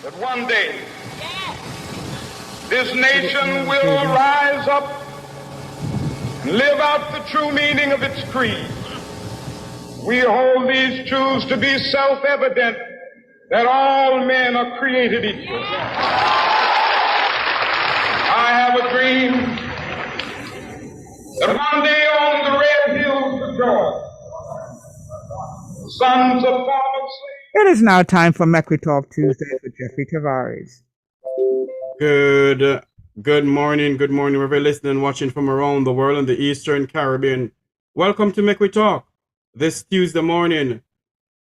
that one day this nation will rise up and live out the true meaning of its creed. We hold these truths to be self-evident, that all men are created equal. I have a dream that one day on the red hills of Georgia, the sons of former slaves. It is now time for Mek Wi Talk Tuesdays with Jeffrey Tavares. Good morning, wherever you're listening and watching from around the world in the Eastern Caribbean. Welcome to Mek Wi Talk this Tuesday morning,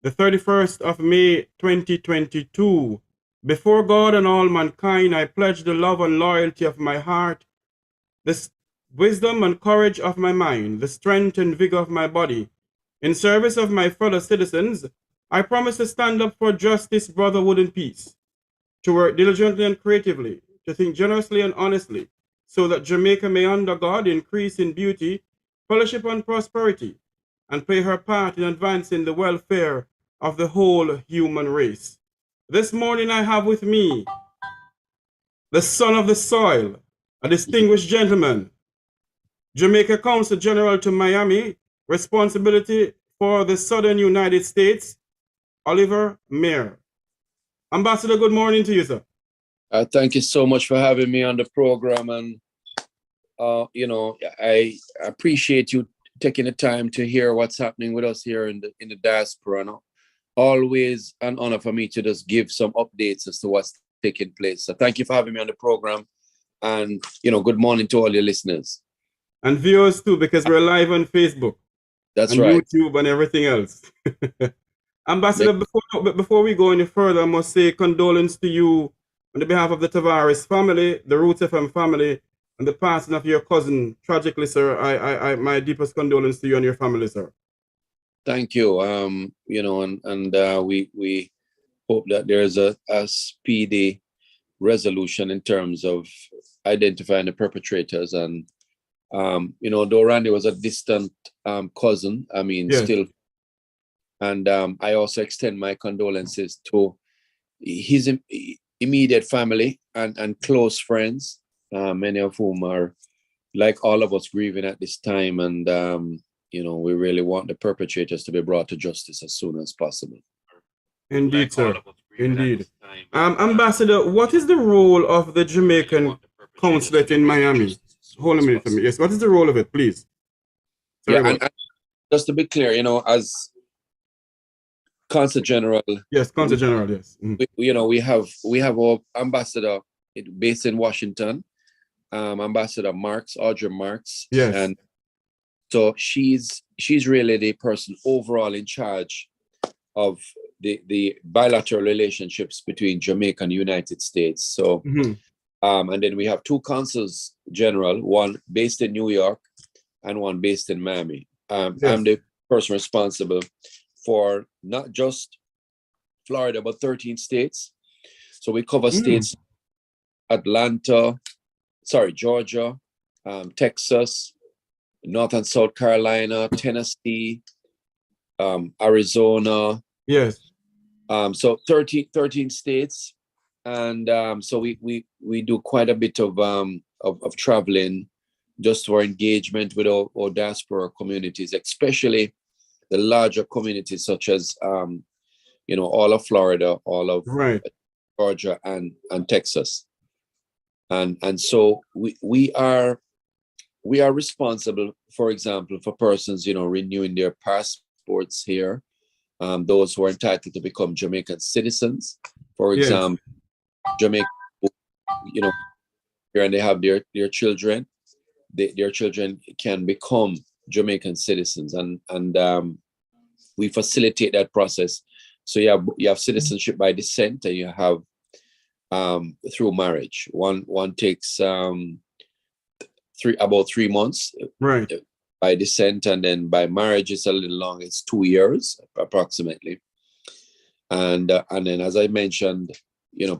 the 31st of May, 2022. Before God and all mankind, I pledge the love and loyalty of my heart, the wisdom and courage of my mind, the strength and vigor of my body. In service of my fellow citizens, I promise to stand up for justice, brotherhood, and peace, to work diligently and creatively, to think generously and honestly, so that Jamaica may under God increase in beauty, fellowship, and prosperity, and play her part in advancing the welfare of the whole human race. This morning I have with me the son of the soil, a distinguished gentleman, Jamaica Consul General to Miami, responsibility for the Southern United States, Oliver Mair. Ambassador, good morning to you, sir. Thank you so much for having me on the program, and I appreciate you taking the time to hear what's happening with us here in the diaspora. No? Always an honor for me to just give some updates as to what's taking place. So thank you for having me on the program, and good morning to all your listeners and viewers too, because we're live on Facebook. That's and right. YouTube and everything else. Ambassador, before we go any further, I must say condolence to you on the behalf of the Tavares family, the Roots FM family, and the passing of your cousin. Tragically, sir, I my deepest condolence to you and your family, sir. Thank you. We hope that there's a speedy resolution in terms of identifying the perpetrators. And though Randy was a distant cousin, yes. still. And I also extend my condolences to his immediate family and close friends, many of whom are, like all of us, grieving at this time. And, we really want the perpetrators to be brought to justice as soon as possible. Indeed, sir. Indeed. Ambassador, what is the role of the Jamaican Consulate in Miami? Hold a minute for me. Yes, what is the role of it, please? Sorry, and just to be clear, as Consul General. Yes, Consul General, yes. Mm-hmm. We have our ambassador based in Washington, Ambassador Audrey Marks. Yes. And so she's really the person overall in charge of the bilateral relationships between Jamaica and the United States. So, mm-hmm. And then we have two consuls general, one based in New York and one based in Miami. Yes. I'm the person responsible for not just Florida, but 13 states. So we cover states, Georgia, Texas, North and South Carolina, Tennessee, Arizona. Yes. So 13 states. And so we do quite a bit of traveling just for engagement with our diaspora communities, especially the larger communities such as, all of Florida, all of Georgia and Texas. And so we are responsible, for example, for persons, renewing their passports here, those who are entitled to become Jamaican citizens, for example, Jamaica, here and they have their children, their children can become Jamaican citizens, and we facilitate that process. So you have citizenship by descent, and you have through marriage. One takes about 3 months by descent, and then by marriage it's a little long. It's 2 years approximately. And then, as I mentioned,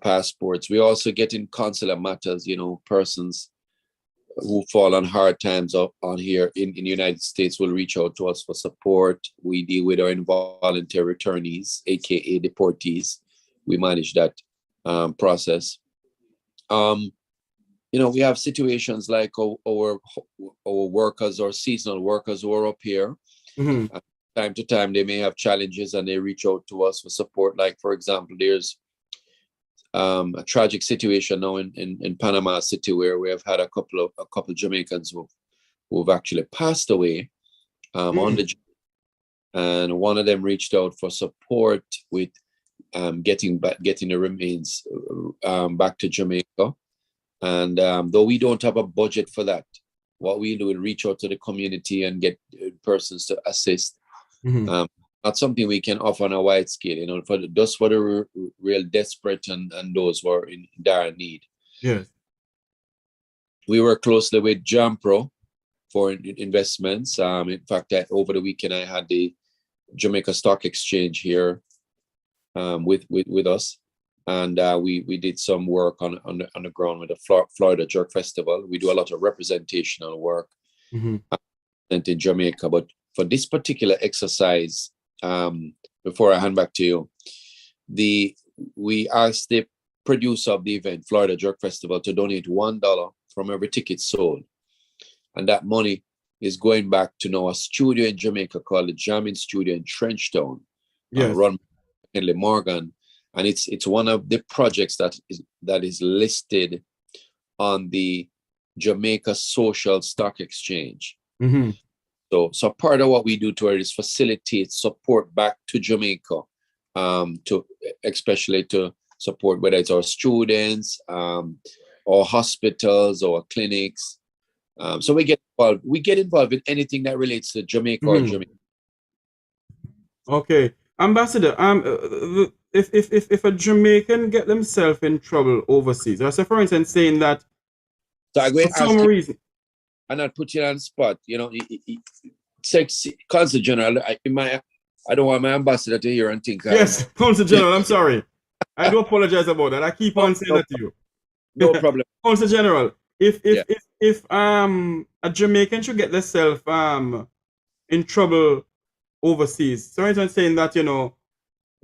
passports. We also get in consular matters. Persons who fall on hard times on here in the United States will reach out to us for support. We deal with our involuntary returnees, aka deportees. We manage that process. We have situations like our workers or seasonal workers who are up here. Mm-hmm. Time to time, they may have challenges and they reach out to us for support. Like, for example, there's a tragic situation now in Panama City where we have had a couple Jamaicans who've actually passed away on the job. And one of them reached out for support with getting the remains back to Jamaica. And though we don't have a budget for that, what we do is reach out to the community and get persons to assist. Mm-hmm. Not something we can offer on a wide scale, for the real desperate and those who are in dire need. Yes. We work closely with Jampro for investments. In fact, over the weekend, I had the Jamaica Stock Exchange here with us. And we did some work on the ground with the Florida Jerk Festival. We do a lot of representational work in Jamaica. But for this particular exercise, before I hand back to you, we asked the producer of the event, Florida Jerk Festival, to donate $1 from every ticket sold. And that money is going back to now a studio in Jamaica called the Jamming Studio in Trenchtown, run by Henley Morgan. And it's one of the projects that is listed on the Jamaica Social Stock Exchange. Mm-hmm. So part of what we do to it is facilitate support back to Jamaica, especially to support whether it's our students, or hospitals or clinics. So we get involved. We get involved in anything that relates to Jamaica or Jamaica. Okay, Ambassador. If a Jamaican get themselves in trouble overseas, or so for instance saying that for some reason, and not put you on the spot, Consul General, I don't want my ambassador to hear and think. Yes, Consul General, I'm sorry. I do apologize about that. I keep on saying that to you. No problem. Consul General, if a Jamaican should get themselves in trouble overseas, so I'm saying that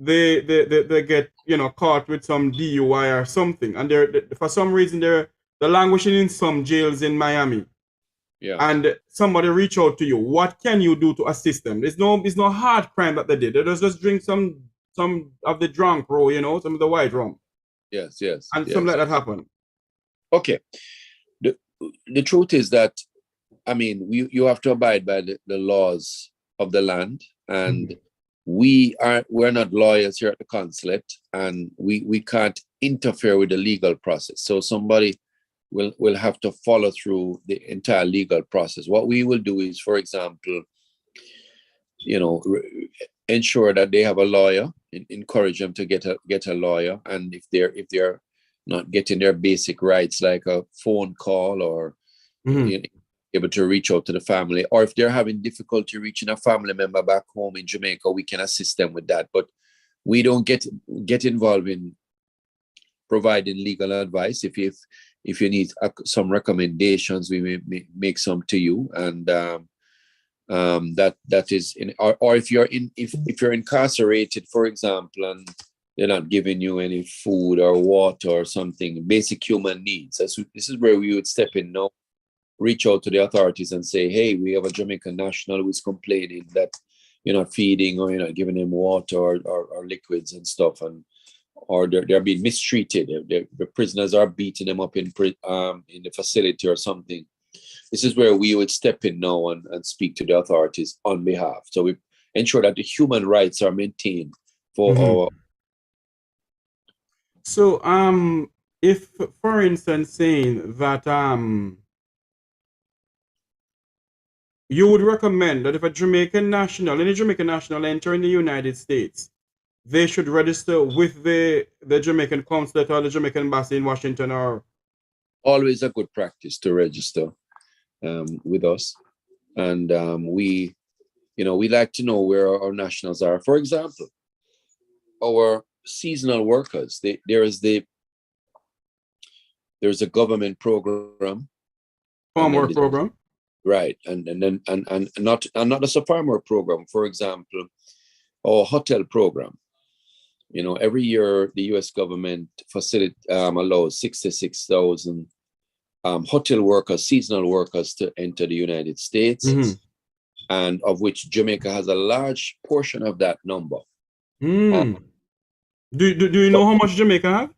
they get caught with some DUI or something, and they're for some reason they're languishing in some jails in Miami. Yeah. And somebody reach out to you. What can you do to assist them? It's no hard crime that they did. They just drink some of the drunk row, some of the white rum. Yes. And something like that happened. Okay. The truth is that, you have to abide by the laws of the land, and we're not lawyers here at the consulate, and we can't interfere with the legal process. So somebody will have to follow through the entire legal process. What we will do is, for example, ensure that they have a lawyer, encourage them to get a lawyer, and if they're not getting their basic rights like a phone call or able to reach out to the family, or if they're having difficulty reaching a family member back home in Jamaica, we can assist them with that. But we don't get involved in providing legal advice. If you need some recommendations, we may make some to you, and that is or if you're incarcerated, for example, and they're not giving you any food or water or something, basic human needs. This is where we would step in now, reach out to the authorities and say, hey, we have a Jamaican national who's complaining that you're not feeding or you're not giving them water or liquids and stuff, or they're being mistreated. The prisoners are beating them up in the facility or something. This is where we would step in now and speak to the authorities on behalf. So we ensure that the human rights are maintained for our. So if, for instance, saying that you would recommend that if any Jamaican national enter in the United States, they should register with the Jamaican consulate or the Jamaican embassy in Washington, or always a good practice to register with us, and we like to know where our nationals are. For example, our seasonal workers, there's a government program, farm work program, right, and not just a farm work program. For example, our hotel program. You know, every year the U.S. government allows 66,000 hotel workers, seasonal workers, to enter the United States, and of which Jamaica has a large portion of that number. Do you know how much Jamaica have?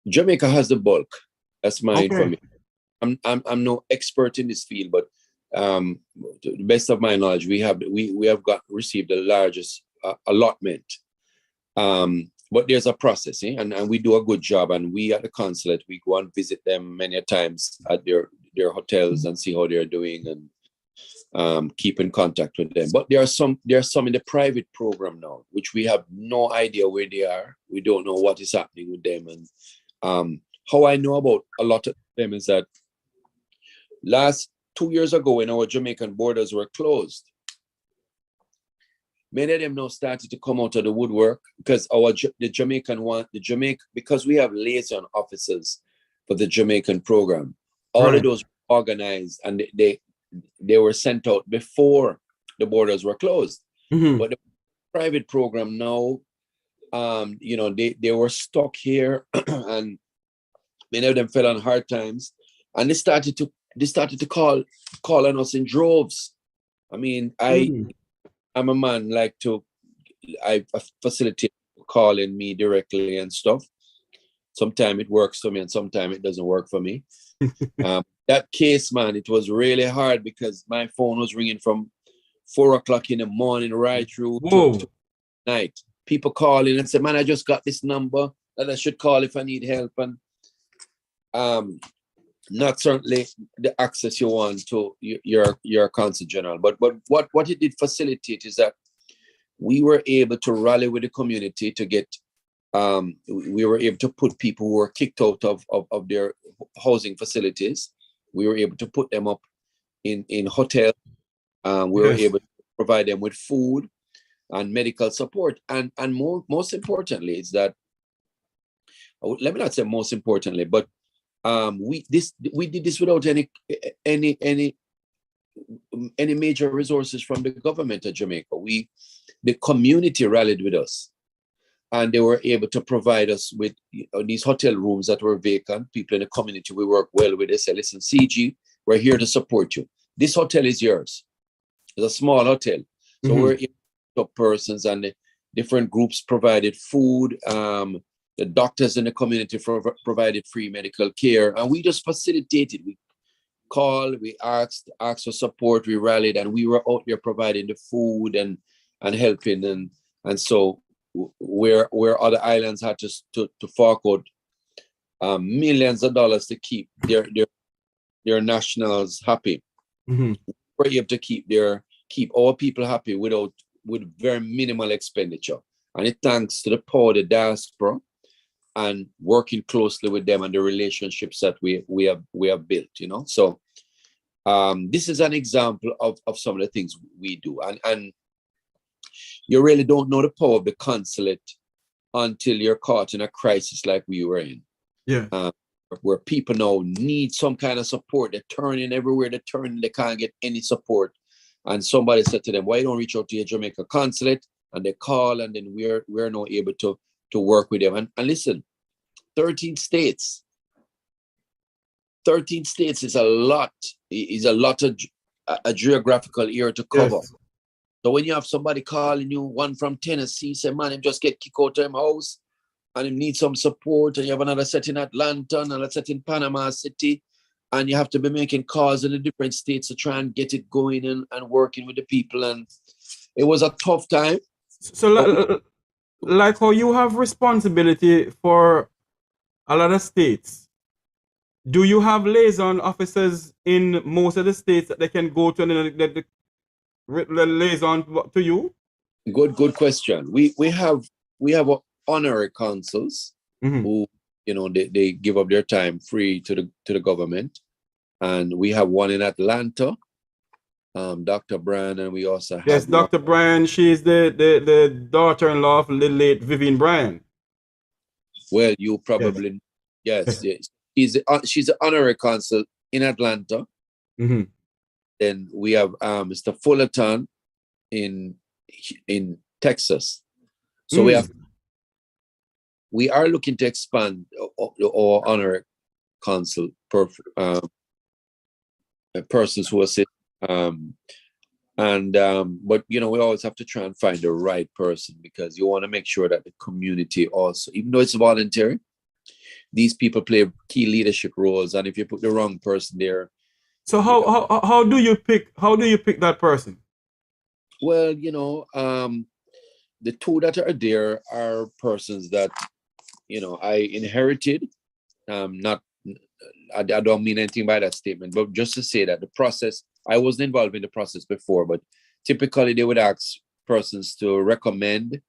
Jamaica has the bulk. That's my Okay. information. I'm no expert in this field, but to the best of my knowledge, we have received the largest allotment. But there's a process, and we do a good job. And we at the consulate, we go and visit them many times at their hotels and see how they're doing, and keep in contact with them. But there are some in the private program now, which we have no idea where they are. We don't know what is happening with them. And how I know about a lot of them is that last 2 years ago, when our Jamaican borders were closed, many of them now started to come out of the woodwork, because because we have liaison officers for the Jamaican program. All of those were organized, and they were sent out before the borders were closed. But the private program now, they were stuck here, and many of them fell on hard times, and they started to call on us in droves. I mean, I'm a man I facilitate calling me directly and stuff. Sometimes it works for me, and sometimes it doesn't work for me. That case, man, it was really hard, because my phone was ringing from 4 o'clock in the morning right through to night. People calling and say, "Man, I just got this number that I should call if I need help." And not certainly the access you want to your consul general, but what it did facilitate is that we were able to rally with the community to get. We were able to put people who were kicked out of their housing facilities. We were able to put them up in hotels. We were able to provide them with food and medical support. And most importantly is that, let me not say most importantly, but we did this without any major resources from the government of Jamaica. The community rallied with us, and they were able to provide us with these hotel rooms that were vacant. People in the community we work well with, they say, "Listen, CG, we're here to support you. This hotel is yours." It's a small hotel. So we're able to persons, and the different groups provided food. The doctors in the community provided free medical care, and we just facilitated. We called, we asked for support, we rallied, and we were out there providing the food and helping, and so where other islands had to fork out millions of dollars to keep their nationals happy. We're able to keep our people happy with very minimal expenditure, and it thanks to the power of the diaspora and working closely with them and the relationships that we have built. So this is an example of some of the things we do, and you really don't know the power of the consulate until you're caught in a crisis like we were in. Where people now need some kind of support. They're turning everywhere, they can't get any support. And somebody said to them, "Why don't reach out to your Jamaica consulate?" And they call, and then we're now able to work with them. And listen, 13 states. 13 states is a lot of a geographical area to cover. So when you have somebody calling you, one from Tennessee, say, "Man, him just get kicked out of him house and him need some support," and you have another set in Atlanta, another set in Panama City, and you have to be making calls in the different states to try and get it going and working with the people. And it was a tough time. So like how you have responsibility for a lot of states, do you have liaison officers in most of the states that they can go to and the liaison to you? Good question. We have honorary consuls who, they give up their time free to the government, and we have one in Atlanta, Dr. Bryan, and we also have Dr. Bryan. She's the daughter-in-law of the late Vivian Bryan. Well, you probably yes. She's the honorary consul in Atlanta. Then we have Mr. Fullerton in Texas. So we have we are looking to expand our honor consul persons who assist. But we always have to try and find the right person, because you want to make sure that the community also, even though it's voluntary, these people play key leadership roles, and if you put the wrong person there. So how do you pick that person? Well, the two that are there are persons that I inherited. I don't mean anything by that statement, but just to say that the process, I wasn't involved in the process before, but typically they would ask persons to recommend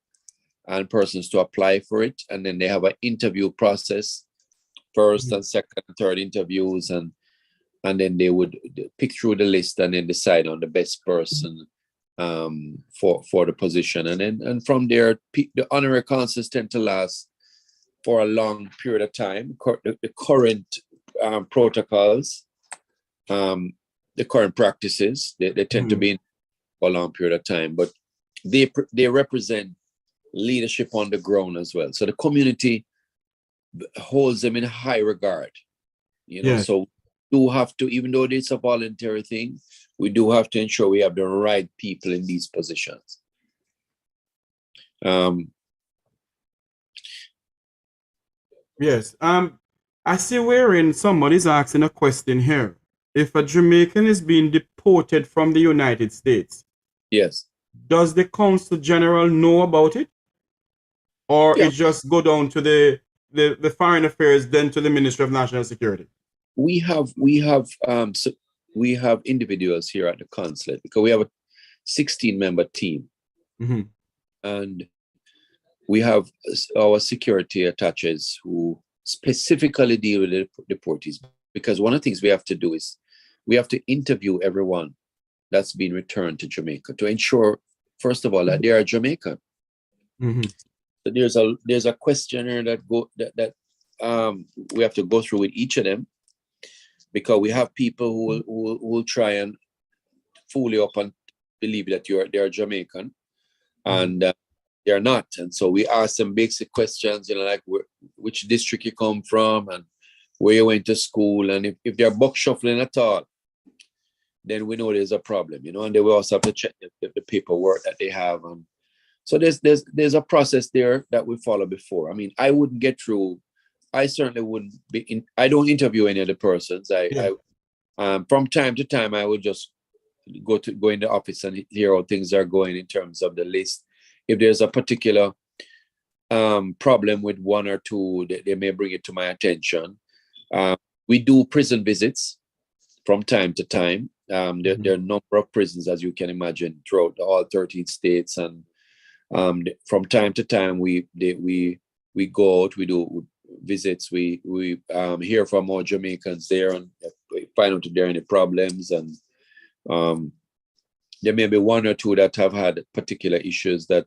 and persons to apply for it, and then they have an interview process, first and second and third interviews, and then they would pick through the list and then decide on the best person for the position, and from there the honorary consuls tend to last for a long period of time. The current protocols, the current practices, they tend to be in for a long period of time, but they represent leadership on the ground as well. So the community holds them in high regard, so do have to, even though it's a voluntary thing, we do have to ensure we have the right people in these positions. Yes. I see wherein somebody's asking a question here. If a Jamaican is being deported from the United States, yes, does the Consul General know about it? Or it just go down to the Foreign Affairs, then to the Ministry of National Security? We have individuals here at the consulate, because we have a 16-member team, and we have our security attaches who specifically deal with the deportees, because one of the things we have to do is we have to interview everyone that's been returned to Jamaica to ensure, first of all, that they are Jamaican. So there's a questionnaire that we have to go through with each of them, because we have people who will try and fool you up and believe that they're Jamaican, and they're not. And so we ask them basic questions, like which district you come from and where you went to school, and if they're buck shuffling at all, then we know there's a problem, and then we also have to check the paperwork that they have. And so there's a process there that we follow before. I mean, I certainly wouldn't be I don't interview any of the persons. From time to time, I would just go in the office and hear how things are going in terms of the list. If there's a particular problem with one or two, they may bring it to my attention. We do prison visits from time to time. There are a number of prisons, as you can imagine, throughout all 13 states, and from time to time we go out, we do visits, we hear from more Jamaicans there and find out if there are any problems, and there may be one or two that have had particular issues that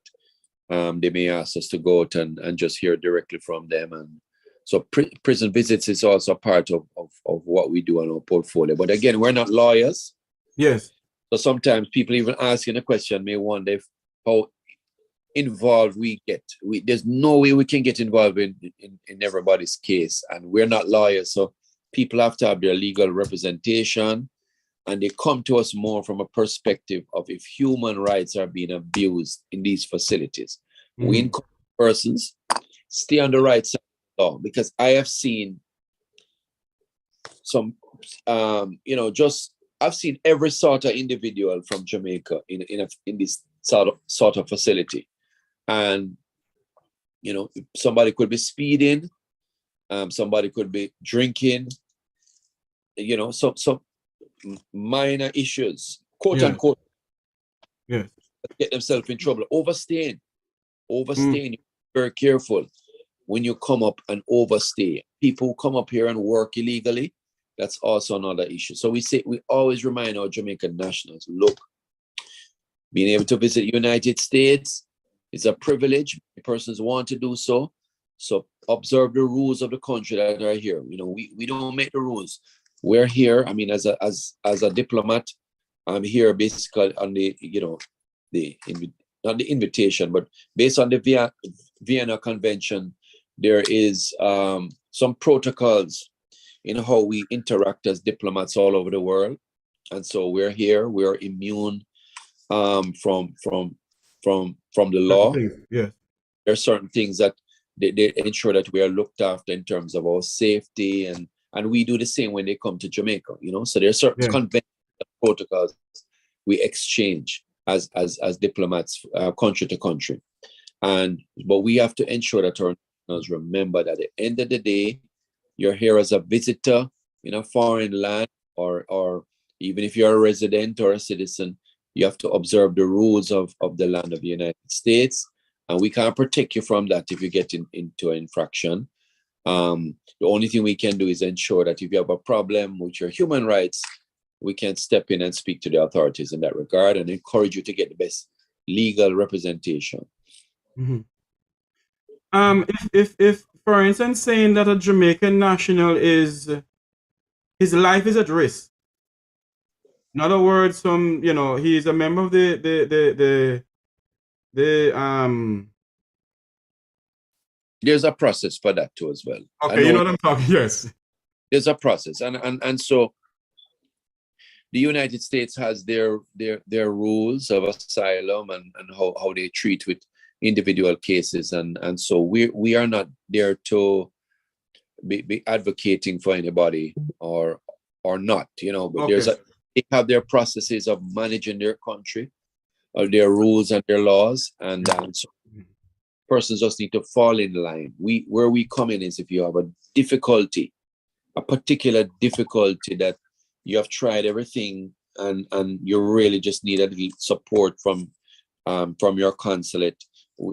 they may ask us to go out and just hear directly from them. And so prison visits is also part of what we do on our portfolio. But again, we're not lawyers. Yes. So sometimes people even asking a question may wonder how involved we get. There's no way we can get involved in everybody's case, and we're not lawyers. So people have to have their legal representation, and they come to us more from a perspective of if human rights are being abused in these facilities. We encourage persons stay on the right side of the law, because I have seen some, I've seen every sort of individual from Jamaica in this sort of facility. And, somebody could be speeding, somebody could be drinking, some minor issues, quote unquote, get themselves in trouble. Overstaying, very careful when you come up and overstay. People who come up here and work illegally, that's also another issue. So we always remind our Jamaican nationals, look, being able to visit the United States is a privilege. Persons want to do so. So observe the rules of the country that are here. We don't make the rules. We're here. I mean, as a diplomat, I'm here basically on not the invitation, but based on the Vienna Convention, there is some protocols in how we interact as diplomats all over the world. And so we're here, we're immune from the law. Yes. There are certain things that they ensure that we are looked after in terms of our safety, and we do the same when they come to Jamaica, you know. So there are certain conventions and protocols we exchange as diplomats, country to country. But we have to ensure that our nationals remember that at the end of the day, you're here as a visitor in a foreign land, or even if you're a resident or a citizen, you have to observe the rules of the land of the United States. And we can't protect you from that if you get into an infraction. The only thing we can do is ensure that if you have a problem with your human rights, we can step in and speak to the authorities in that regard and encourage you to get the best legal representation. Mm-hmm. If for instance, saying that a Jamaican national his life is at risk. In other words, he's a member of the There's a process for that too as well. Okay, you know what I'm talking. Yes. There's a process, and so the United States has their rules of asylum and how they treat with individual cases, and so we are not there to be advocating for anybody or not, you know. But okay. They have their processes of managing their country, or their rules and their laws, and so persons just need to fall in line. Where we come in is if you have a particular difficulty that you have tried everything and you really just need a little support from your consulate,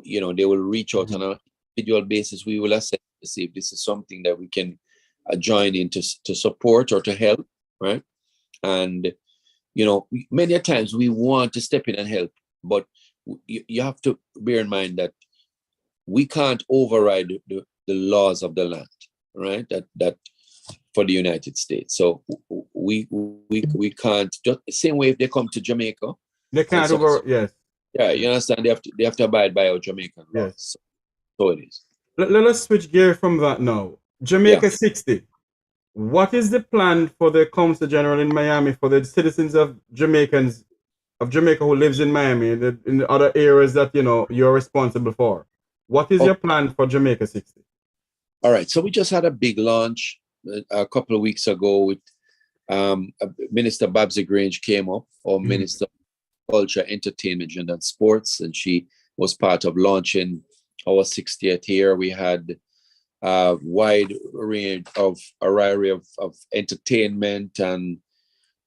you know, they will reach out on an individual basis. We will assess to see if this is something that we can join in to support or to help, right? And, you know, many times we want to step in and help, but you have to bear in mind that we can't override the laws of the land, right? That for the United States. So we can't, just the same way if they come to Jamaica. They can't yes. Yeah, you understand? They have to abide by our Jamaican laws. Yes. So it is. Let us switch gear from that now. Jamaica 60. What is the plan for the Consul General in Miami for the citizens of Jamaica who lives in Miami in the other areas that, you know, you're responsible for? What is your plan for Jamaica 60? All right. So we just had a big launch a couple of weeks ago with Minister Babsy Grange came up, or Minister of Culture, Entertainment, and Sports, and she was part of launching our 60th year. We had a wide range of array of entertainment, and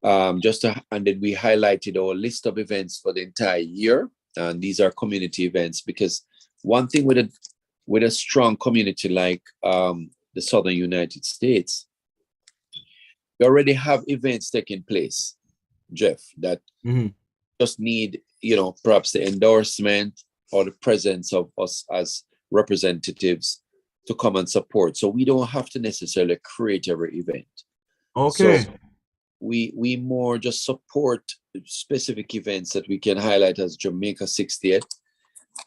and then we highlighted our list of events for the entire year. And these are community events, because one thing with a strong community like the Southern United States, we already have events taking place, Jeff, that just need, you know, perhaps the endorsement or the presence of us as representatives to come and support. So we don't have to necessarily create every event. Okay. So we more just support specific events that we can highlight as Jamaica 60th.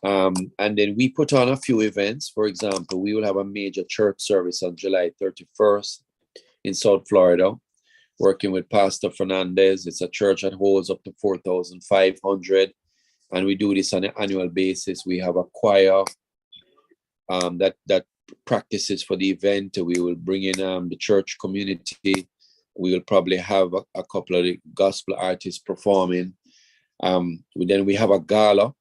And then we put on a few events. For example, we will have a major church service on July 31st in South Florida, working with Pastor Fernandez. It's a church that holds up to 4,500. And we do this on an annual basis. We have a choir that practices for the event. We will bring in the church community. We will probably have a couple of the gospel artists performing. Then we have a gala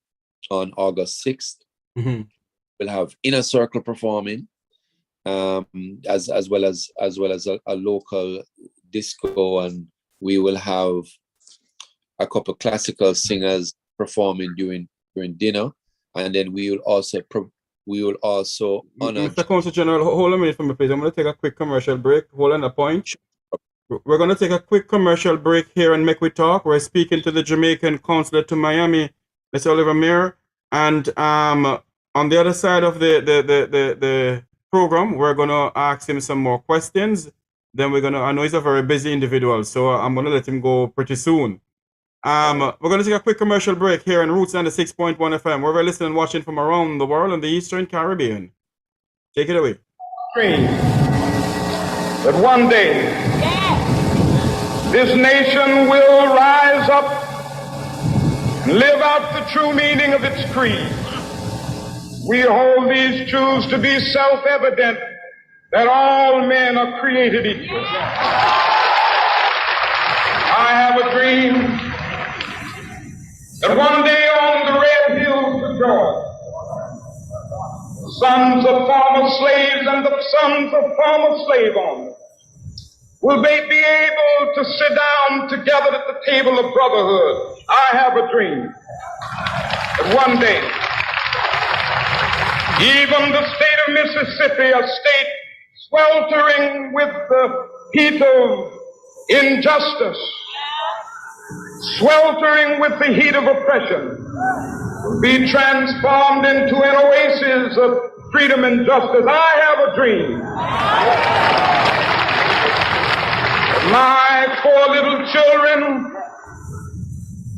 on August 6th. We'll have Inner Circle performing, as well as a local disco, and we will have a couple of classical singers performing during dinner, and then we will also honor. Mr. Consul General, hold on a minute for me, please. I'm going to take a quick commercial break. Hold on a point. We're going to take a quick commercial break here on Mek Wi Talk. We're speaking to the Jamaican Consulate to Miami, Mr. Oliver Mair, and on the other side of the program, we're going to ask him some more questions. Then I know he's a very busy individual, so I'm going to let him go pretty soon. We're going to take a quick commercial break here on Roots 96.1 FM. We're listening and watching from around the world and the Eastern Caribbean. Take it away. Dream that one day this nation will rise up and live out the true meaning of its creed. We hold these truths to be self-evident that all men are created equal. I have a dream that one day on the red hills of Georgia, the sons of former slaves and the sons of former slave owners will they be able to sit down together at the table of brotherhood. I have a dream that one day, even the state of Mississippi, a state sweltering with the heat of injustice, sweltering with the heat of oppression, will be transformed into an oasis of freedom and justice. I have a dream. My four little children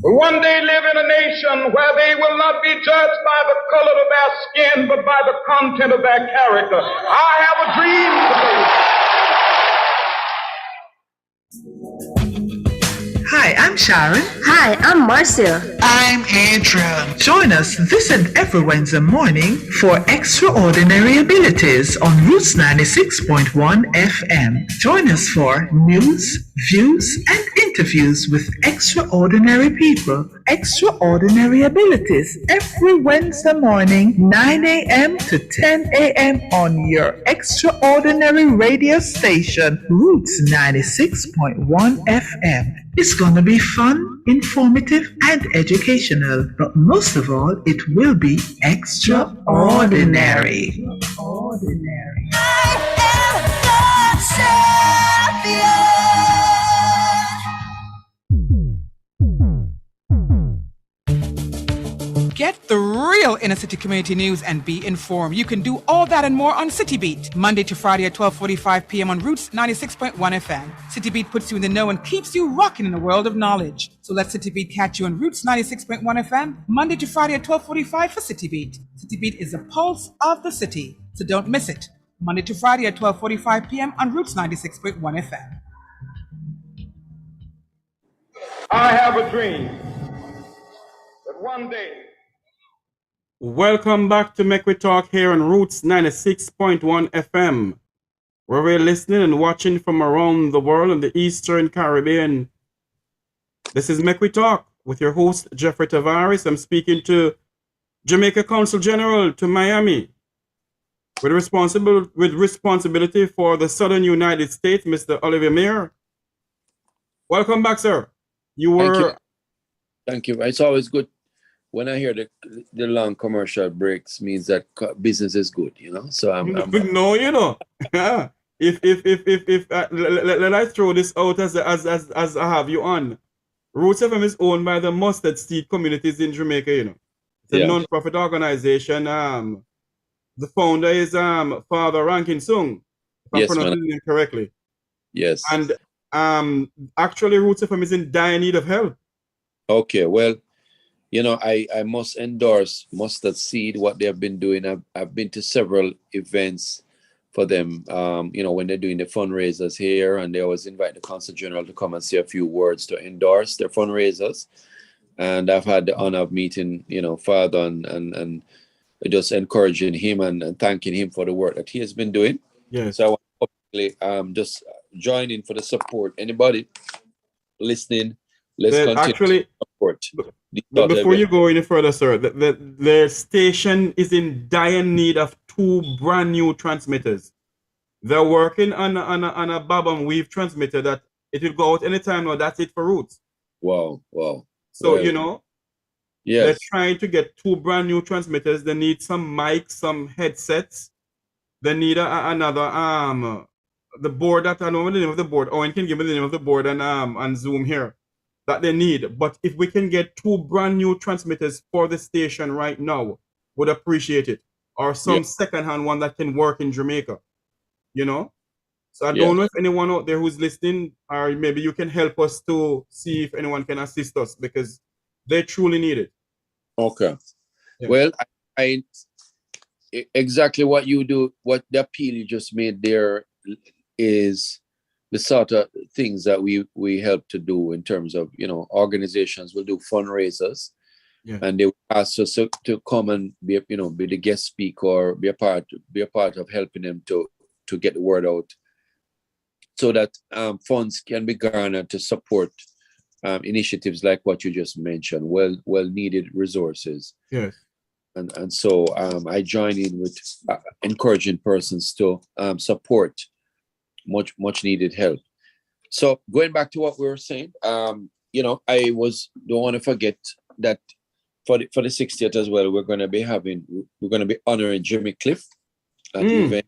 will one day live in a nation where they will not be judged by the color of their skin, but by the content of their character. I have a dream today. Hi, I'm Sharon. Hi, I'm Marcia. I'm Andrew. Join us this and every Wednesday morning for Extraordinary Abilities on Roots 96.1 FM. Join us for news, views, and interviews with extraordinary people. Extraordinary Abilities every Wednesday morning, 9 a.m. to 10 a.m. on your extraordinary radio station, Roots 96.1 FM. It's gonna be fun, informative, and educational, but most of all, it will be extraordinary. Get the real inner city community news and be informed. You can do all that and more on City Beat, Monday to Friday at 12:45 p.m. on Roots 96.1 FM. City Beat puts you in the know and keeps you rocking in the world of knowledge. So let City Beat catch you on Roots 96.1 FM, Monday to Friday at 12:45 for City Beat. City Beat is the pulse of the city, so don't miss it. Monday to Friday at 12:45 p.m. on Roots 96.1 FM. I have a dream that one day. Welcome back to Mek Wi Talk here on Roots 96.1 FM, where we're listening and watching from around the world in the Eastern Caribbean. This is Mek Wi Talk with your host, Jeffrey Tavares. I'm speaking to Jamaica Consul General to Miami with responsibility for the Southern United States, Mr. Oliver Mair. Welcome back, sir. Thank you. It's always good. When I hear the long commercial breaks, means that business is good, you know. So I'm no, you know. if let I throw this out as I have you on. Roots FM is owned by the Mustard Seed Communities in Jamaica, you know. It's a non-profit organization. The founder is Father Rankin Sung, if I'm pronouncing it correctly. Yes. And actually Roots FM is in dire need of help. Okay, well, you know, I must endorse Mustard Seed, what they have been doing. I've been to several events for them, you know, when they're doing the fundraisers here, and they always invite the Consul General to come and say a few words to endorse their fundraisers. And I've had the honor of meeting, you know, Father and just encouraging him and thanking him for the work that he has been doing. Yes. So I want to publicly just join in for the support. Anybody listening, let's continue to support. But before you go any further, sir, the station is in dire need of 2 brand new transmitters. They're working on a bob and weave transmitter that it will go out anytime now. That's it for Roots. Wow. So, you know, yes, they're trying to get 2 brand new transmitters. They need some mics, some headsets. They need another the board that I know the name of the board. Owen can give me the name of the board and Zoom here. That they need. But if we can get 2 brand new transmitters for the station right now, would appreciate it. Or some second-hand one that can work in Jamaica, you know. So I don't know if anyone out there who's listening, or maybe you can help us to see if anyone can assist us, because they truly need it. Okay. Well, I exactly what you do, what the appeal you just made there is the sort of things that we help to do in terms of, organizations will do fundraisers, Yeah. and they will ask us to come and be the guest speaker, or be a part of helping them to get the word out, so that funds can be garnered to support initiatives like what you just mentioned, well needed resources. Yes. And so I join in with encouraging persons to support much needed help. So going back to what we were saying, don't want to forget that for the 60th as well, we're going to be honoring Jimmy Cliff at the event.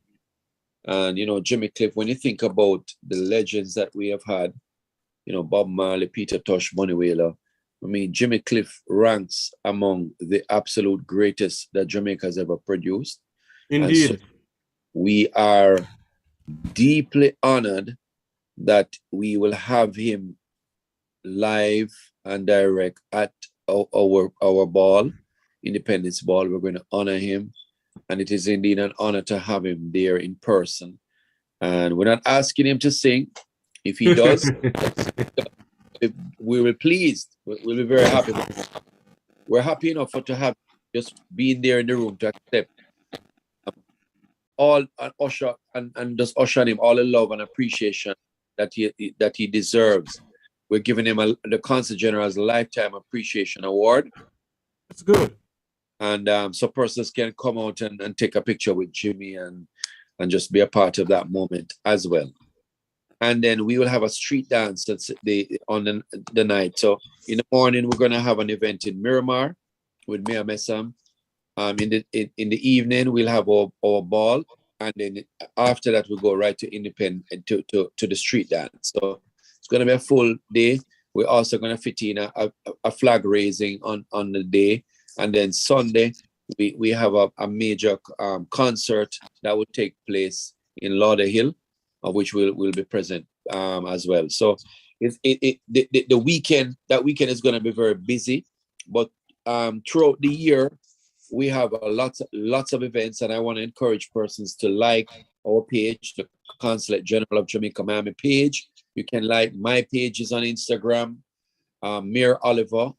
And Jimmy Cliff, when you think about the legends that we have had, Bob Marley, Peter Tosh, Bunny Wailer, I mean, Jimmy Cliff ranks among the absolute greatest that Jamaica has ever produced. Indeed. And so we are deeply honored that we will have him live and direct at our ball, Independence Ball. We're going to honor him. And it is indeed an honor to have him there in person. And we're not asking him to sing. If he does, we will be pleased. We'll be very happy. We're happy enough to have just being there in the room to accept all and usher and just usher him all the love and appreciation that he deserves. We're giving him the Consul General's Lifetime Appreciation Award. That's good. And so persons can come out and take a picture with Jimmy and just be a part of that moment as well. And then we will have a street dance on the night. So in the morning, we're going to have an event in Miramar with Mair Messam. In the evening, we'll have our ball. And then after that, we'll go right to Independent to the street dance. So it's going to be a full day. We're also going to fit in a flag raising on the day. And then Sunday, we have a major concert that will take place in Lauderhill, of which we'll be present as well. So the weekend is going to be very busy, but throughout the year we have lots of events, and I want to encourage persons to like our page, the Consulate General of Jamaica Miami page. You can like my pages on Instagram, Mair Oliver,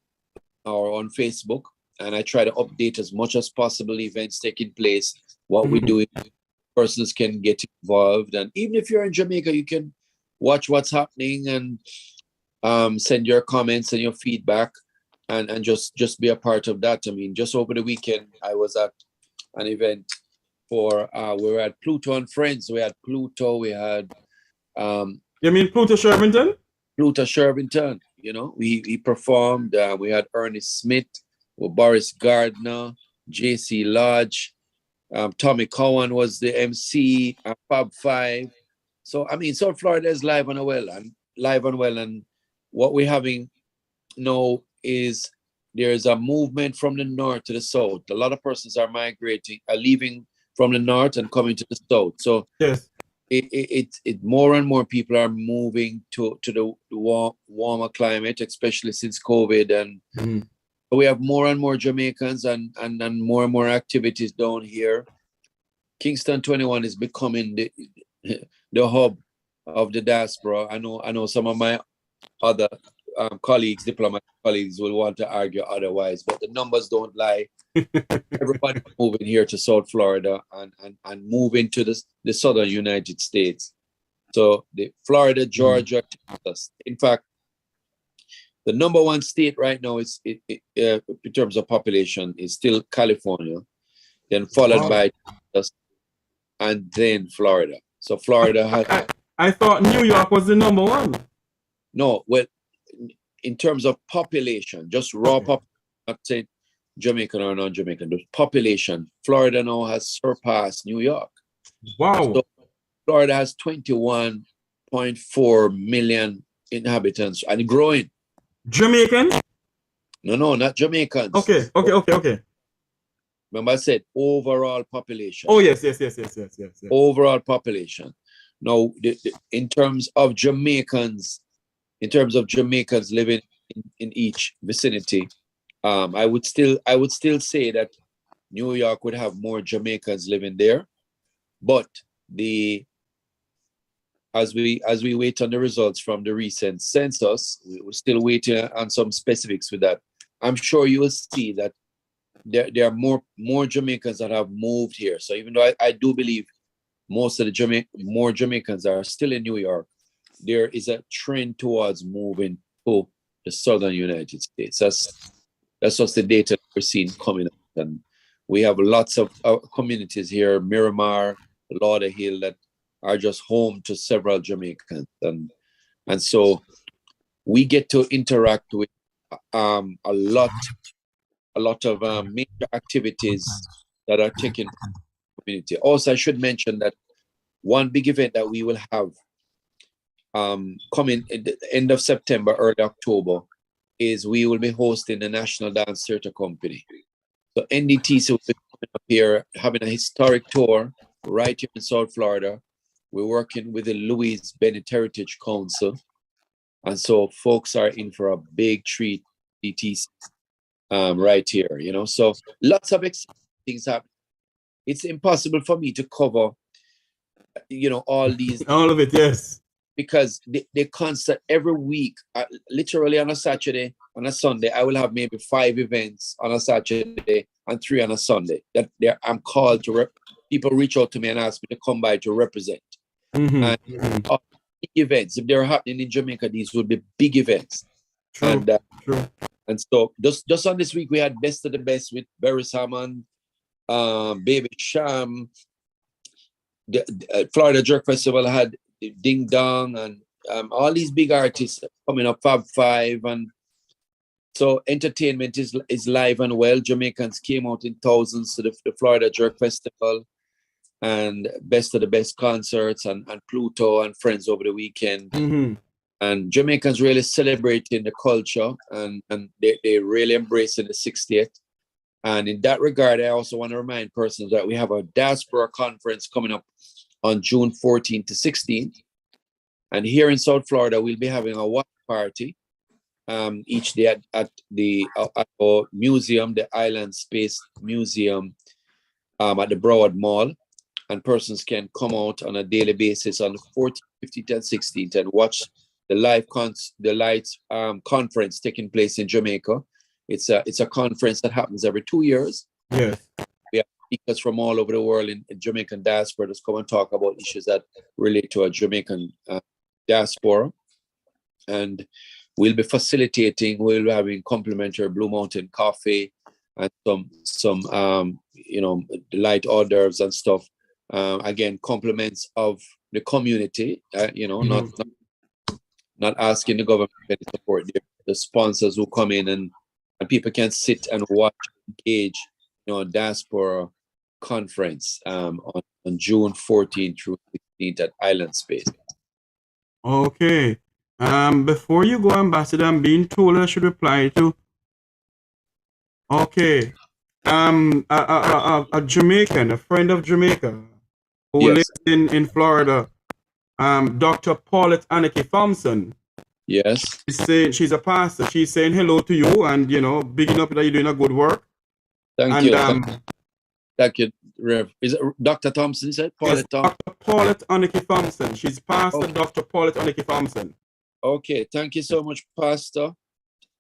or on Facebook, and I try to update as much as possible events taking place, what we're doing. Persons can get involved, and even if you're in Jamaica, you can watch what's happening and send your comments and your feedback, and just be a part of that. I mean, just over the weekend, I was at an event for we were at Pluto and Friends. We had Pluto, we had You mean Pluto Shervington? Pluto Shervington. He performed. We had Ernest Smith, Boris Gardner, JC Lodge. Tommy Cowan was the MC, Fab Five. So I mean, South Florida is live and well, and what we're having now is there's a movement from the north to the south. A lot of persons are leaving from the north and coming to the south. So yes, it more and more people are moving to the warmer climate, especially since COVID, and we have more and more Jamaicans and more activities down here. Kingston 21 is becoming the hub of the diaspora. I know some of my other diplomat colleagues will want to argue otherwise, but the numbers don't lie. Everybody moving here to South Florida and moving to the southern United States. So the Florida, Georgia, Texas. In fact, the number one state right now is in terms of population is still California, then followed by Texas, and then Florida. So Florida has. I thought New York was the number one. No, well, in terms of population, just raw population, not saying Jamaican or non-Jamaican, the population, Florida now has surpassed New York. Wow. So Florida has 21.4 million inhabitants and growing. Jamaican? No, not Jamaicans. Okay. Remember I said overall population. Oh, yes. Overall population. Now, in terms of Jamaicans living in each vicinity, I would still say that New York would have more Jamaicans living there. But as we wait on the results from the recent census, we're still waiting on some specifics with that. I'm sure you will see that there are more Jamaicans that have moved here. So even though I do believe most of the more Jamaicans are still in New York, there is a trend towards moving to the southern United States. That's just the data we're seeing coming up. And we have lots of communities here, Miramar, Lauderhill, that are just home to several Jamaicans. And so we get to interact with a lot of major activities that are taking place in the community. Also, I should mention that one big event that we will have coming at the end of September, early October, is we will be hosting the National Dance Theatre Company. So NDTC will be coming up here, having a historic tour right here in South Florida. We're working with the Louis Bennett Heritage Council. And so folks are in for a big treat, DTC, right here, you know. So lots of exciting things happen. It's impossible for me to cover, you know, all of it, yes. Because they constant every week, literally on a Saturday, on a Sunday, I will have maybe 5 events on a Saturday and 3 on a Sunday that I'm called to people reach out to me and ask me to come by to represent. And big events, if they're happening in Jamaica, these would be big events. True. And so just on this week, we had Best of the Best with Barry Salmon, Baby Sham, the Florida Jerk Festival had Ding Dong, and all these big artists coming up, Fab Five, and so entertainment is live and well. Jamaicans came out in thousands to the Florida Jerk Festival and Best of the Best concerts, and Pluto and friends over the weekend. And Jamaicans really celebrating the culture, and they really embracing the 60th. And in that regard, I also want to remind persons that we have a diaspora conference coming up on June 14th to 16th. And here in South Florida, we'll be having a watch party each day at our museum, the Island Space Museum at the Broward Mall. And persons can come out on a daily basis on the 14th, 15th, and 16th and watch the live conference taking place in Jamaica. It's a conference that happens every 2 years. Yes. We have speakers from all over the world in Jamaican diaspora to come and talk about issues that relate to a Jamaican diaspora. And we'll be facilitating, we'll be having complimentary Blue Mountain coffee and some you know, light hors d'oeuvres and stuff. Again, compliments of the community, you know, not asking the government for any support. The sponsors who come in and people can sit and watch, engage, you know, diaspora conference on June 14th through 16th at Island Space. Okay. Before you go, Ambassador, I'm being told I should reply to. Okay. A Jamaican, a friend of Jamaica, who lives in Florida, Dr. Paulette Anarchy Thompson. Yes. She's a pastor. She's saying hello to you and, you know, bigging up that you're doing a good work. Thank you. Thank you, Rev. Is it Dr. Thompson, is it? Paulette Thompson? Dr. Paulette Anarchy Thompson. She's Pastor Dr. Paulette Anarchy Thompson. Okay. Thank you so much, Pastor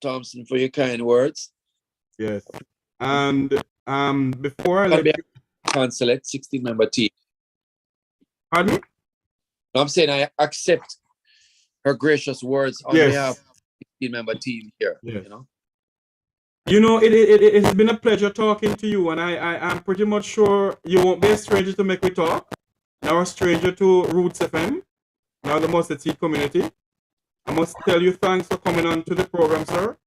Thompson, for your kind words. Yes. And before I let you... Consulate, 16-member team. Pardon me? No, I'm saying I accept her gracious words on behalf of the 16-member team here. Yes. You know, it has been a pleasure talking to you, and I'm pretty much sure you won't be a stranger to Mek Wi Talk, nor a stranger to Roots FM, now the Mustard Seed community. I must tell you thanks for coming on to the program, sir.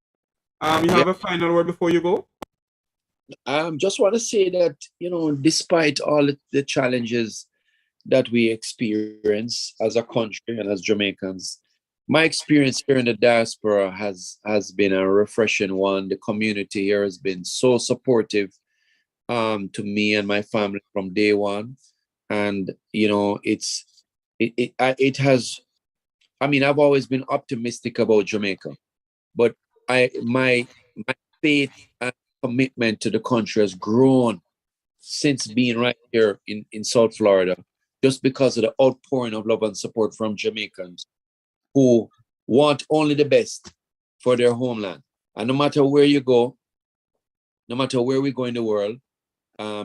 You have a final word before you go? Just want to say that, you know, despite all the challenges that we experience as a country and as Jamaicans, my experience here in the diaspora has been a refreshing one. The community here has been so supportive to me and my family from day one. And, you know, it has, I mean, I've always been optimistic about Jamaica, but my faith and commitment to the country has grown since being right here in South Florida, just because of the outpouring of love and support from Jamaicans who want only the best for their homeland. And no matter where you go, no matter where we go in the world,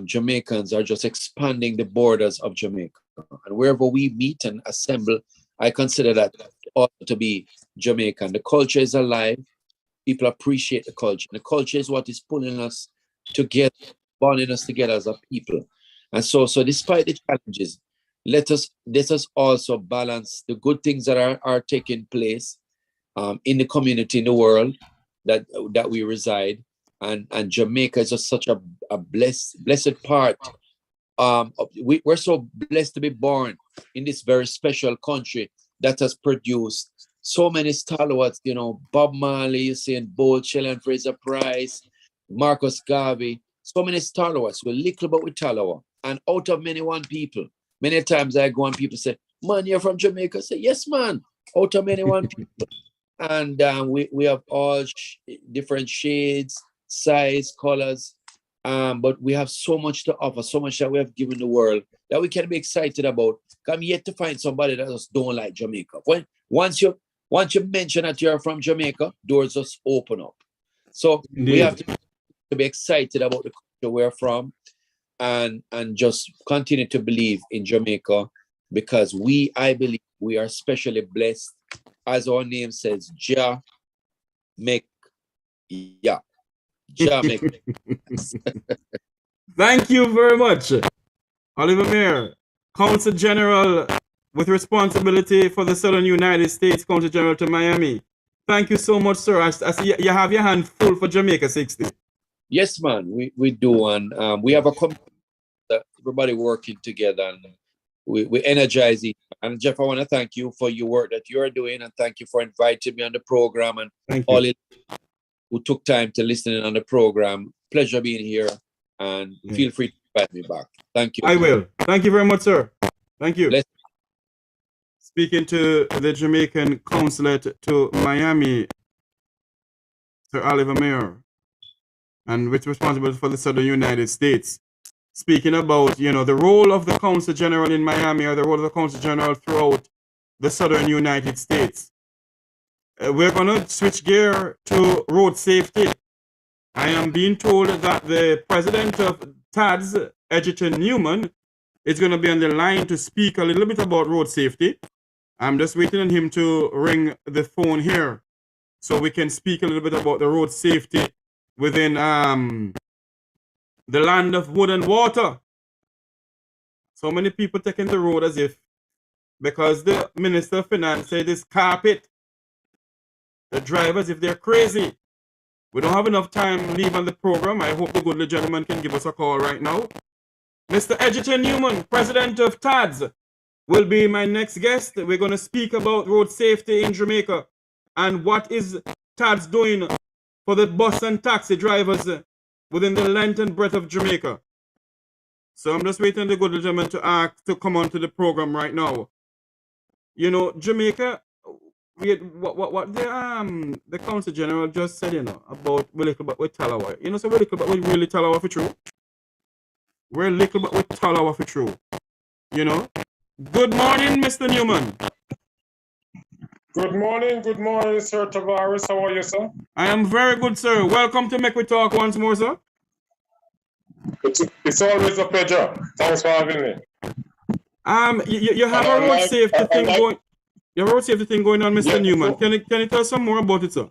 Jamaicans are just expanding the borders of Jamaica. And wherever we meet and assemble, I consider that also to be Jamaican. The culture is alive. People appreciate the culture. The culture is what is pulling us together, bonding us together as a people. And so despite the challenges, let us also balance the good things that are taking place in the community, in the world that we reside. And Jamaica is just such a blessed part. We're so blessed to be born in this very special country that has produced so many stalwarts, Bob Marley, Usain Bolt, Shelley and Fraser Price, Marcus Garvey, so many stalwarts. We're little but with Talawa. And out of many one people, many times I go and people say, man, you're from Jamaica? I say, yes, man, out of many one people. And we have all different shades, size, colors, but we have so much to offer, so much that we have given the world that we can be excited about. I'm yet to find somebody that just don't like Jamaica. Once you mention that you're from Jamaica, doors just open up. So Indeed. We have to be excited about the culture we're from, and just continue to believe in Jamaica, because I believe we are specially blessed, as our name says, Jah Mek. Thank you very much, Oliver Mair, Consul General with responsibility for the Southern United States, Consul General to Miami. Thank you so much, sir. I see you have your hand full for Jamaica 60. Yes, man, we do. And we have a community, everybody working together, and we energize it. And Jeff, I want to thank you for your work that you're doing, and thank you for inviting me on the program, and all who took time to listen in on the program. Pleasure being here, and feel free to invite me back. Thank you. I will. Thank you very much, sir. Thank you. Speaking to the Jamaican Consulate to Miami, Sir Oliver Mair, and with responsibility for the Southern United States. Speaking about, the role of the Consul General in Miami, or the role of the Consul General throughout the Southern United States. We're going to switch gear to road safety. I am being told that the president of TADS, Edgerton Newman, is going to be on the line to speak a little bit about road safety. I'm just waiting on him to ring the phone here so we can speak a little bit about the road safety within the land of wood and water. So many people taking the road as if, because the Minister of Finance said this carpet, the drivers, if they're crazy. We don't have enough time leave on the program. I hope the goodly gentleman can give us a call right now. Mr. Edgerton Newman, president of TADS, will be my next guest. We're going to speak about road safety in Jamaica and what is TADS doing for the bus and taxi drivers within the length and breadth of Jamaica. So I'm just waiting for the good gentleman to come on to the program right now. Jamaica, what the Consul General just said, about we little bit with Talawa. So we little bit we really Talawa for true. We're little bit with Talawa for true. Good morning, Mr. Newman. Good morning, Sir Tavares. How are you, sir? I am very good, sir. Welcome to Mek Wi Talk once more, sir. It's always a pleasure. Thanks for having me. You have a road safety thing going. You have a road safety thing going on, Mr. Newman. Can you tell us some more about it, sir?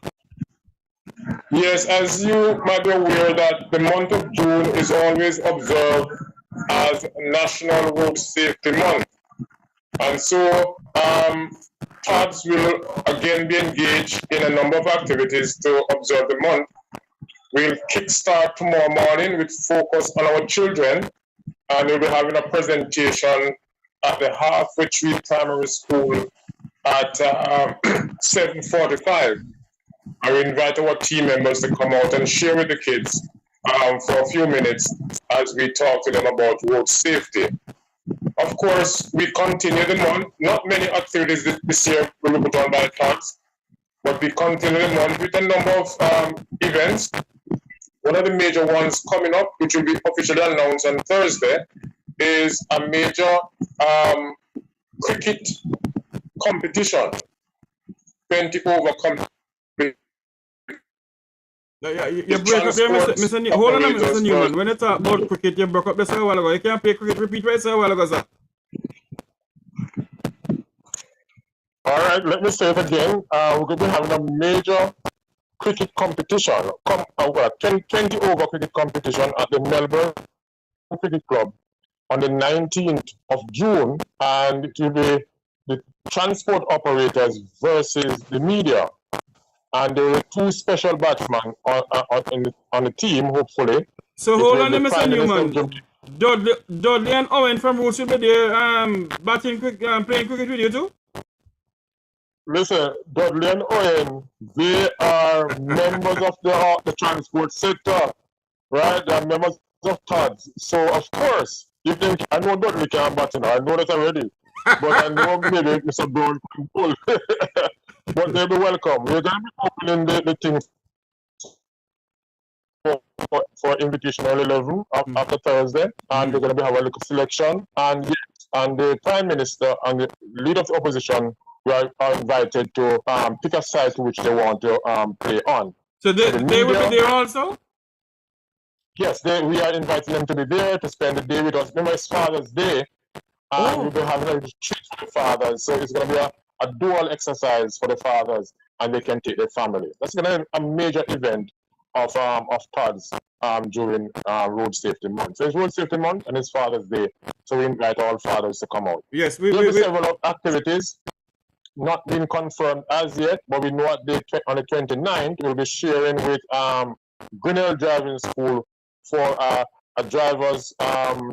Yes, as you might be aware that the month of June is always observed as National Road Safety Month. And so TADS will again be engaged in a number of activities to observe the month. We'll kickstart tomorrow morning with focus on our children, and we'll be having a presentation at the Halfway Tree Primary School at 7:45. I will invite our team members to come out and share with the kids for a few minutes as we talk to them about road safety. Of course, we continue the month. Not many activities this year will be put on by TADS, but we continue the month with a number of events. one of the major ones coming up, which will be officially announced on Thursday, is a major cricket competition, 20 over competition. You break up there, Mr. Hold on a minute, Mr. Newman. When you talk about cricket, you broke up this a while ago. You can't play cricket, repeat what you said a while ago, sir. All right, let me say it again. We're going to be having a major cricket competition, 20 over cricket competition at the Melbourne Cricket Club on the 19th of June, and it will be the transport operators versus the media. And there are two special batsmen on the team, hopefully. So hold on, Mr. Newman. Dudley and Owen from Roots will be there playing cricket with you too? Listen, Dudley and Owen, they are members of the transport sector, right? They are members of TODS. So, of course, if they, I know Dudley can bat, I know that already. But I know maybe Mr. Brown can pull. But they'll be welcome. We're going to be opening the thing for invitational 11 after Thursday, and we're going to be having a little selection. And the Prime Minister and the leader of the opposition are invited to pick a site which they want to play on. So they will be there also? Yes, we are inviting them to be there to spend the day with us. Remember, it's Father's Day, and we'll be having a treat for the fathers. So it's going to be a dual exercise for the fathers, and they can take their families. That's going to be a major event of TODS during Road Safety Month. So it's Road Safety Month and it's Father's Day. So we invite all fathers to come out. Yes, there will be several activities not been confirmed as yet, but we know on the 29th we'll be sharing with Grinnell Driving School for a driver's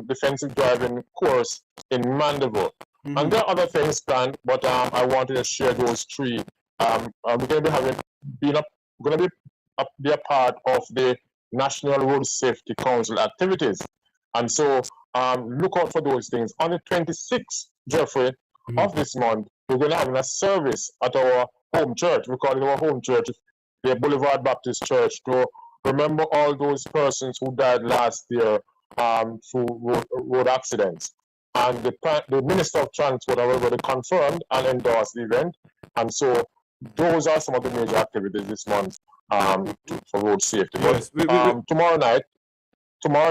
defensive driving course in Mandeville. And there are other things planned, but I wanted to share those three. We're going to be a part of the National Road Safety Council activities. And so look out for those things. On the 26th, Jeffrey, of this month, we're going to have a service at our home church. We call it our home church, the Boulevard Baptist Church, to remember all those persons who died last year through road accidents. And the Minister of Transport have already confirmed and endorsed the event. And so those are some of the major activities this month for road safety. Yes, but tomorrow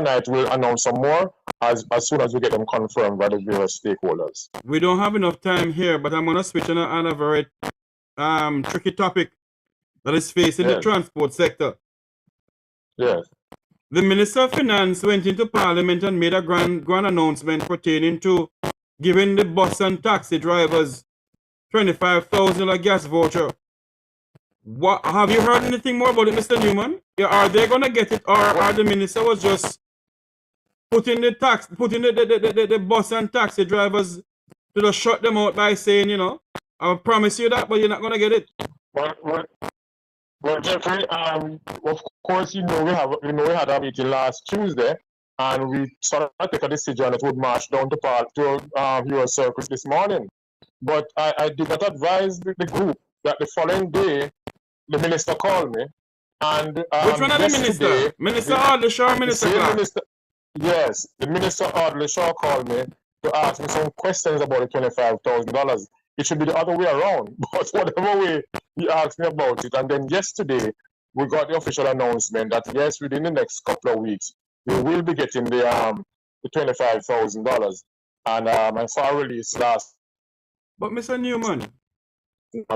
night we'll announce some more as soon as we get them confirmed by the various stakeholders. We don't have enough time here, but I'm going to switch on a very tricky topic that is facing the transport sector. Yes. The Minister of Finance went into Parliament and made a grand announcement pertaining to giving the bus and taxi drivers $25,000 gas voucher. What have you heard anything more about it, Mr. Newman? Are they gonna get it, or are the minister was just putting the bus and taxi drivers to just shut them out by saying, I promise you that, but you're not gonna get it? Well, Jeffrey, of course, we had a meeting last Tuesday, and we sort of take a decision that would march down to Hero Circus this morning. But I did not advise the group that the following day the minister called me, and which one of the minister? Minister Audley Shaw, Minister Clark? Yes, the Minister Audley Shaw called me to ask me some questions about the $25,000. It should be the other way around, but whatever way he asked me about it. And then yesterday, we got the official announcement that yes, within the next couple of weeks, we will be getting the $25,000. And I saw a release last. But Mr. Newman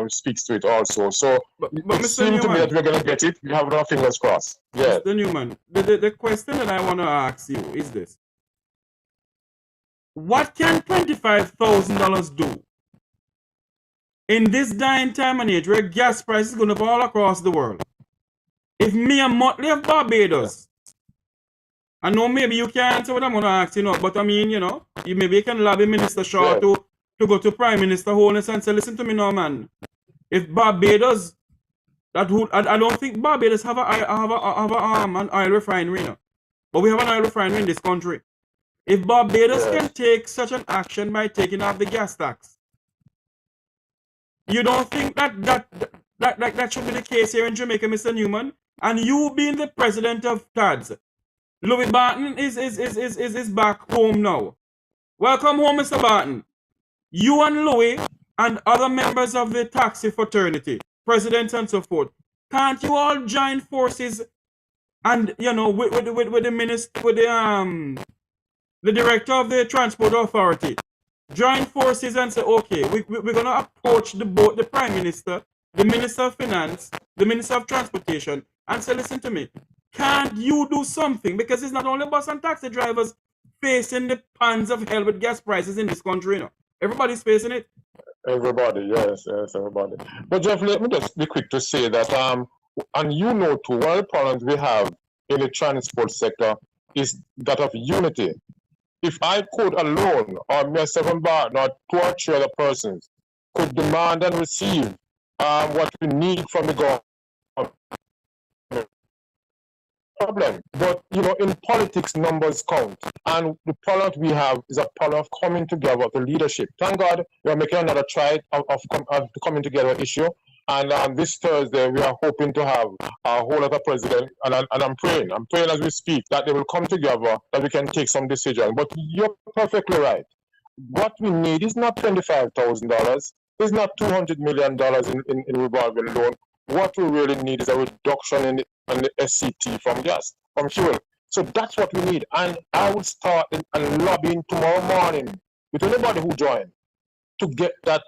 speaks to it also. So but it Mr. seems to me that we're going to get it. We have our fingers crossed. Yeah. Mr. Newman, the question that I want to ask you is this. What can $25,000 do in this dying time and age where gas prices going up all across the world? If me and Motley of Barbados, I know maybe you can't answer what I'm going to ask, but I mean, you maybe you can lobby Minister Shaw to go to Prime Minister Holness and say, listen to me now, man. If Barbados, I don't think Barbados have an oil refinery, but we have an oil refinery in this country. If Barbados can take such an action by taking off the gas tax, you don't think that should be the case here in Jamaica, Mr. Newman? And you being the president of TADS, Louis Barton is back home now. Welcome home, Mr. Barton. You and Louis and other members of the taxi fraternity, presidents and so forth, can't you all join forces and, you know, with the minister, with the director of the transport authority, join forces and say, okay, we're going to approach the prime minister, the minister of finance, the minister of transportation, and say, listen to me, can't you do something? Because it's not only bus and taxi drivers facing the pans of hell with gas prices in this country, you know. Everybody's facing it. Everybody, yes, everybody. But Jeff, let me just be quick to say that, and you know too, one of the problems we have in the transport sector is that of unity. If I could alone, or myself and Barton, or 2 or 3 other persons, could demand and receive what we need from the government, problem. But you know, in politics, numbers count, and the problem we have is a problem of coming together, the leadership. Thank God we are making another try of the coming together issue. And this Thursday, we are hoping to have a whole lot of president, and I'm praying as we speak that they will come together, that we can take some decisions. But you're perfectly right. What we need is not $25,000. It's not $200 million in revolving loan. What we really need is a reduction in the SCT from from fuel. So that's what we need. And I would start and lobbying tomorrow morning with anybody who joins to get a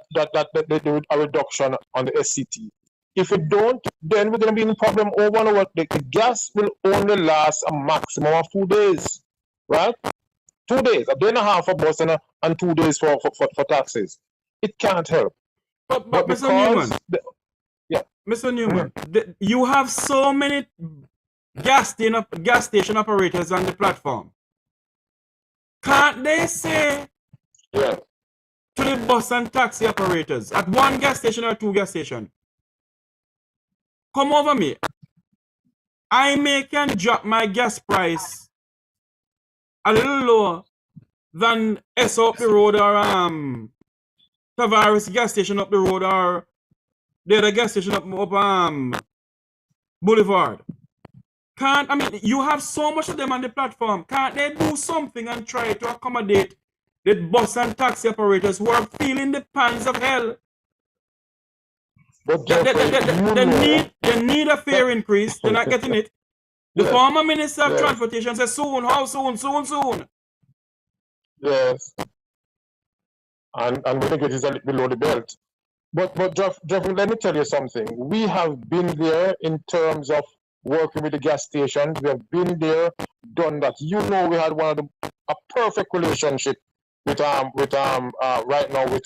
reduction on the SCT. If we don't, then we're going to be in a problem over and over. The gas will only last a maximum of 2 days, right? 2 days, a day and a half for bus and 2 days for taxis. It can't help. But Mr. Newman, Mr. Newman, you have so many gas station operators on the platform. Can't they say to the bus and taxi operators at 1 gas station or 2 gas stations, come over me, I can drop my gas price a little lower than S up the road or Tavares gas station up the road or the other gas station up Boulevard. You have so much of them on the platform. Can't they do something and try to accommodate the bus and taxi operators who are feeling the pangs of hell? But they need a fare increase. They're not getting it. The former Minister of Transportation says soon. How soon? Soon. Yes. And we think it is a little below the belt. But Jeff, let me tell you something. We have been there in terms of working with the gas stations. We have been there, done that. You know, we had a perfect relationship with right now with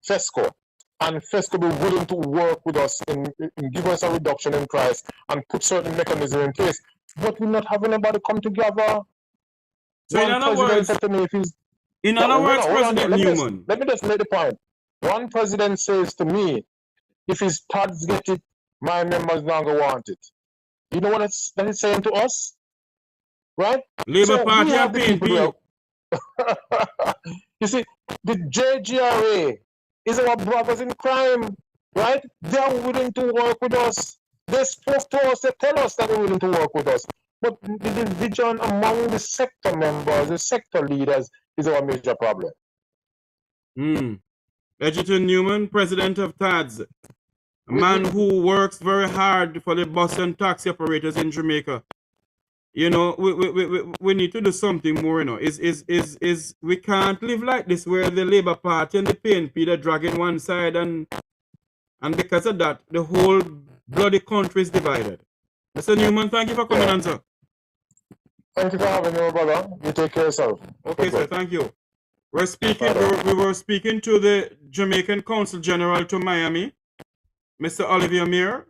Fesco. And Fesco be willing to work with us in give us a reduction in price and put certain mechanisms in place. But we're not having anybody come together. So in other words, President Newman. Let me just make the point. One president says to me, if his TADS get it, my members no longer want it. You know what that is saying to us? Right? Labour Party and PNP. You see, the JGRA is our brothers in crime, right? They are willing to work with us. They spoke to us, they tell us that they're willing to work with us. But the division among the sector members, the sector leaders, is our major problem. Edgerton Newman, president of TADS, a man who works very hard for the bus and taxi operators in Jamaica. You know, we need to do something more, you know. We can't live like this where the Labour Party and the PNP they're dragging one side and because of that, the whole bloody country is divided. Mr. Newman, thank you for coming on, sir. Thank you for having me, brother. You take care of yourself. Okay, sir, thank you. We were speaking to the Jamaican Consul General to Miami, Mr. Mair,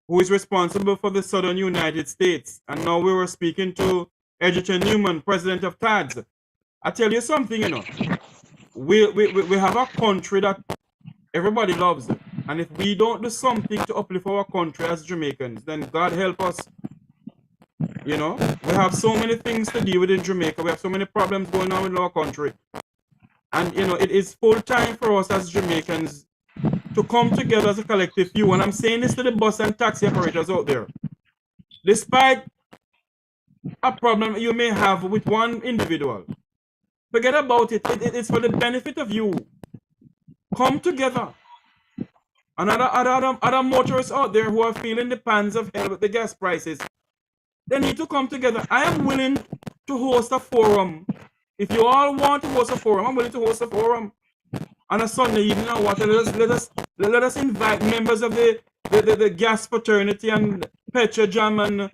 who is responsible for the Southern United States. And now we were speaking to Edgerton Newman, president of TADS. I tell you something, you know, we have a country that everybody loves. And if we don't do something to uplift our country as Jamaicans, then God help us. You know, we have so many things to deal with in Jamaica. We have so many problems going on in our country. And, you know, it is full time for us as Jamaicans to come together as a collective view. And I'm saying this to the bus and taxi operators out there. Despite a problem you may have with one individual, forget about it. It's for the benefit of you. Come together. And other motorists out there who are feeling the pans of hell with the gas prices, they need to come together. I am willing to host a forum. If you all want to host a forum, I'm willing to host a forum on a Sunday evening or what. Let us invite members of the gas fraternity and Petrojam and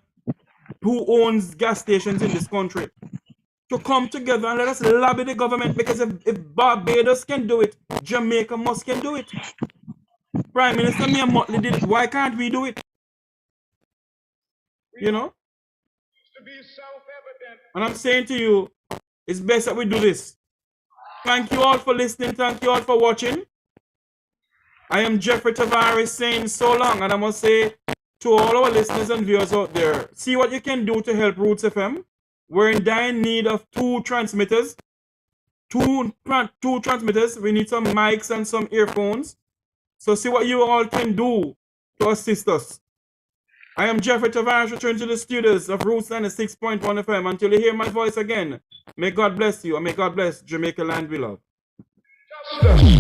who owns gas stations in this country to come together and let us lobby the government, because if Barbados can do it, Jamaica can do it. Prime Minister Mair Motley did it. Why can't we do it? You know? To be self-evident. And I'm saying to you, it's best that we do this. Thank you all for listening. Thank you all for watching. I am Jeffrey Tavares saying so long, and I must say to all our listeners and viewers out there, see what you can do to help Roots FM. We're in dire need of 2 transmitters. Two transmitters. We need some mics and some earphones. So see what you all can do to assist us. I am Jeffrey Tavares, returning to the studios of Roots 96.1 FM. Until you hear my voice again, may God bless you, and may God bless Jamaica land we love. Justice.